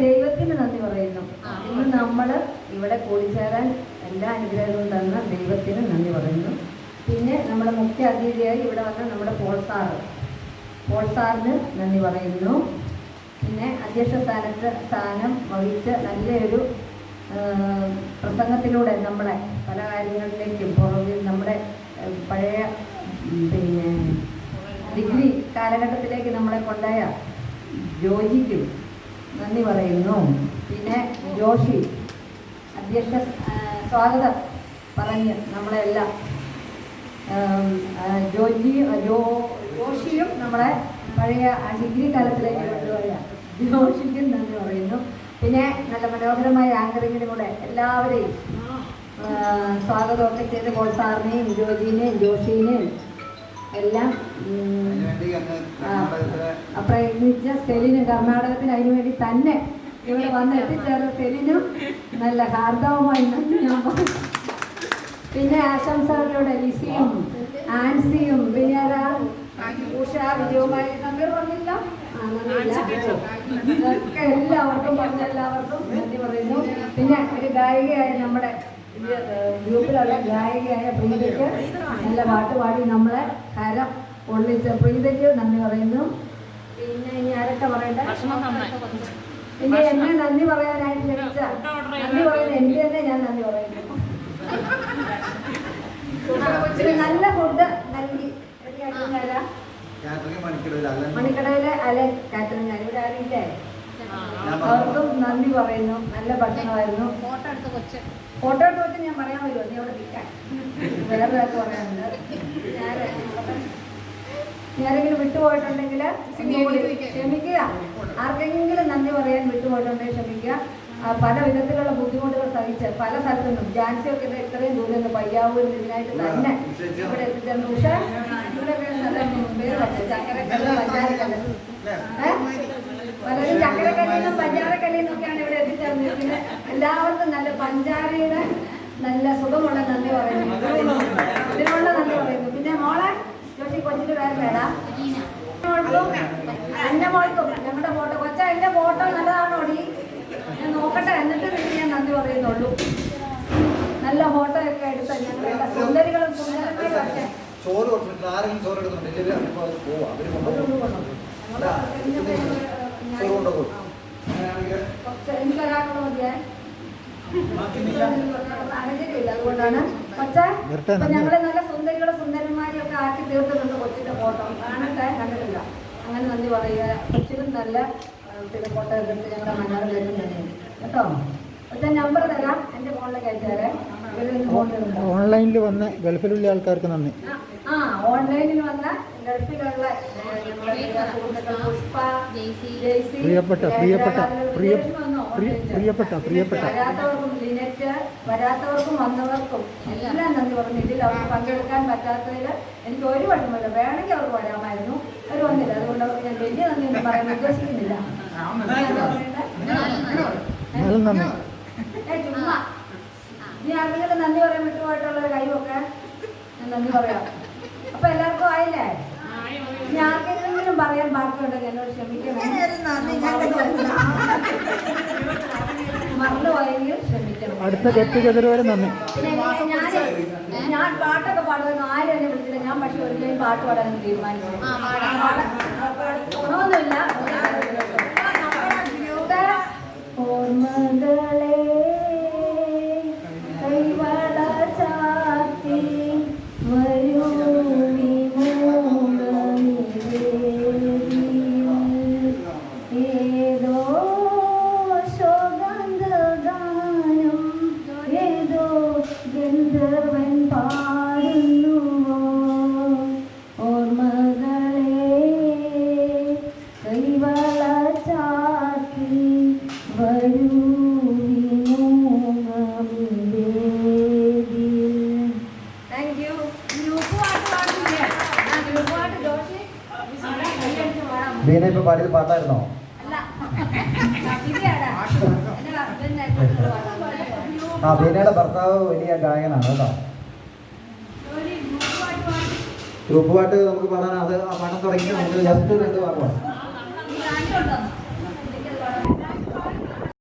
ദൈവത്തിന് നന്ദി പറയുന്നു. ഇന്ന് നമ്മൾ ഇവിടെ കൂടിച്ചേരാൻ എല്ലാ അനുഗ്രഹങ്ങളും തന്ന ദൈവത്തിന് നന്ദി പറയുന്നു. പിന്നെ നമ്മുടെ മുഖ്യ അതിഥിയായി ഇവിടെ വന്ന നമ്മുടെ പോൾ സാറിന് നന്ദി പറയുന്നു. പിന്നെ അധ്യക്ഷ സ്ഥാനം വഹിച്ച നല്ലൊരു പ്രസംഗത്തിലൂടെ നമ്മളെ പല കാര്യങ്ങളിലേക്കും പുറകിൽ നമ്മുടെ പഴയ പിന്നെ ഡിഗ്രി കാലഘട്ടത്തിലേക്ക് നമ്മളെ കൊണ്ടായ ജോജിക്കും നന്ദി പറയുന്നു. പിന്നെ ജോഷി അധ്യക്ഷ സ്വാഗതം പറഞ്ഞ് നമ്മളെല്ലാം ജോഷിയും നമ്മളെ പഴയ ഡിഗ്രി കാലത്തിലേക്ക് കൊണ്ടുപോയ ജോഷിക്കും നന്ദി പറയുന്നു. പിന്നെ നല്ല മനോഹരമായ ആങ്കറിങ്ങിനും കൂടെ എല്ലാവരെയും സ്വാഗതമൊക്കെ ചെയ്ത് പോൾ സാറിനെയും ജോജിനെയും ജോഷിനെയും എല്ലാം പ്രയത്നിച്ച സെലിന് കർണാടകത്തിന് അതിനുവേണ്ടി തന്നെ ഇവിടെ വന്ന് എത്തിച്ചേർന്ന സെലിനും നല്ല ഹാർദവമായി നന്ദി ഞാൻ പറഞ്ഞു. പിന്നെ ആശംസകളിലൂടെ ലിസിയും ആൻസിയും പിന്നെ ഉഷ വിജയവുമായി നന്ദി പറഞ്ഞില്ല ഒക്കെ എല്ലാവർക്കും പറഞ്ഞ എല്ലാവർക്കും നന്ദി പറയുന്നു. പിന്നെ ഒരു ഗായികയായ നമ്മുടെ ഗ്രൂപ്പിലുള്ള ഗായികയായ പ്രീതയ്ക്ക് നല്ല പാട്ട് പാടി നമ്മളെ ഹരം പൊള്ളിച്ച പ്രീതയ്ക്ക് നന്ദി പറയുന്നു. പിന്നെ ഇനി ആരൊക്കെ പറയട്ടെ? പിന്നെ എന്നെ നന്ദി പറയാനായിട്ട് ലഭിച്ച നന്ദി പറയുന്നത് എനിക്ക് തന്നെ ഞാൻ നന്ദി പറയുന്നു. നല്ല ഫുഡ് നൽകി മണിക്കടവിലെ അലൻ കാറ്ററിംഗ് ഇവിടെ ആരില്ലേ അവർക്കും നന്ദി പറയുന്നു. നല്ല ഭക്ഷണമായിരുന്നു. ഫോട്ടോ എടുത്ത് വെച്ച് ഞാൻ പറയാൻ വരുമോ? നീ അവിടെ നിൽക്കാൻ വേറെ പേർക്ക് പറയാനുണ്ട്. ഞാനെങ്കിലും വിട്ടുപോയിട്ടുണ്ടെങ്കിൽ ക്ഷമിക്കുക. ആർക്കെങ്കിലും നന്ദി പറയാൻ വിട്ടുപോയിട്ടുണ്ടെങ്കിൽ ക്ഷമിക്കുക. പല വിധത്തിലുള്ള ബുദ്ധിമുട്ടുകൾ സഹിച്ച് പല സ്ഥലത്തു നിന്നും ജാൻസിയൊക്കെ ഇത്രയും ദൂരം നിന്ന് പയ്യാവൂരിൽ ഇതിനായിട്ട് തന്നെ ഇവിടെ എത്തിച്ചേർന്നു. ഉഷ ഇവിടെ ചക്കരക്കല്ല് പഞ്ചാരക്കല്ല് പലരും ചക്കരക്കല്ലിന്നും പഞ്ചാരക്കല്ലിന്നൊക്കെയാണ് ഇവിടെ എത്തിച്ചേർന്നത്. പിന്നെ എല്ലാവർക്കും നല്ല പഞ്ചാരയുടെ നല്ല സുഖമുള്ള നന്ദി പറയുന്നു. ഇതിനുള്ള നന്ദി പറയുന്നു. പിന്നെ മോളെ ജോഷി കൊച്ചിന്റെ പേര് വേടാ എന്റെ മോൾക്കും ഞങ്ങളുടെ ഫോട്ടോ കൊച്ച എന്റെ ഫോട്ടോ നല്ലതാണോ ഡി ഞാൻ നോക്കട്ടെ എന്നിട്ട് പിന്നെ ഞാൻ നന്ദി പറയുന്നുള്ളൂ. നല്ല ഫോട്ടോ ഒക്കെ എടുത്ത ഞങ്ങളുടെ സുന്ദരികളും സുന്ദരന്മാരും ഒക്കെ എനിക്കൊരാളോട് മതിയേ സാഹചര്യമില്ല. അതുകൊണ്ടാണ് കൊച്ച ഞങ്ങളെ നല്ല സുന്ദരികളും സുന്ദരന്മാരും ഒക്കെ ആക്കി തീർത്തിട്ടുണ്ട്. കൊച്ചിന്റെ ഫോട്ടോ കണ്ടിട്ടില്ല. അങ്ങനെ നന്ദി പറയുക. കൊച്ചിനും നല്ല പിന്നെ ഫോട്ടോ എടുത്ത് ഞങ്ങളുടെ മലയാളം വരുന്നുണ്ട് കേട്ടോ. കൊച്ച നമ്പർ തരാം, എൻ്റെ ഫോണിലേക്ക് അയച്ചാലേ. ഓൺലൈനിൽ വന്ന ഗൾഫിലുള്ള ആൾക്കാർക്ക് നന്ദി. ഓൺലൈനിൽ വന്ന ഗൾഫിലുള്ള പുഷ്പ പ്രിയപ്പെട്ട വരാത്തവർക്കും ലിനറ്റ് വരാത്തവർക്കും വന്നവർക്കും എല്ലാം നന്ദി പറഞ്ഞു. ഇതിൽ അവർക്ക് പങ്കെടുക്കാൻ പറ്റാത്തതിൽ എനിക്ക് ഒരു വട്ടമില്ല. വേണമെങ്കിൽ അവർക്ക് വരാമായിരുന്നു, അവർ വന്നില്ല. അതുകൊണ്ട് അവർക്ക് ഞാൻ വലിയ നന്ദി ഒന്നും പറയാൻ ഉദ്ദേശിക്കുന്നില്ല. ചുമ്മാ ഇനി ആർക്കെങ്കിലും നന്ദി പറയാൻ വിട്ടുപോയിട്ടുള്ള കൈവൊക്കെ ഞാൻ നന്ദി പറയാം. അപ്പൊ എല്ലാവർക്കും ആയില്ലേ? ഇനി ആർക്കെങ്കിലും പറയാൻ ബാക്കിയുണ്ടെങ്കിൽ എന്നോട് ക്ഷമിക്കണം. മറന്നുപോയെങ്കിൽ ക്ഷമിക്കണം. അടുത്ത ഗെറ്റുഗെദർ വരെ നന്ദി. ഞാൻ പാട്ടൊക്കെ പാടുന്നു. ആരും എന്നെ വിളിച്ചില്ല. ഞാൻ പക്ഷെ ഒരിക്കലും പാട്ട് പാടാൻ തീരുമാനിച്ചു. ഒന്നുമില്ല. ഓർമ്മകളെ കൈവള ചാത്തി വരൂ ഏതോ ശോകഗാനം ഏതോ ഗന്ധർവൻ പാടുന്നുവോ ഓർമ്മകളെ കൈവള ചാത്തി വരൂ ബീന ഇപ്പൊ പാടിയത് പാട്ടായിരുന്നോ? ആ ബീനയുടെ ഭർത്താവ് വലിയ ഗായകനാണ് കേട്ടോ. ഗ്രൂപ്പ് പാട്ട് നമുക്ക് പാടാൻ അത് ആ പാട്ടം തുടങ്ങി നമുക്ക് ജസ്റ്റ് 2 വാക്ക് പാടാം.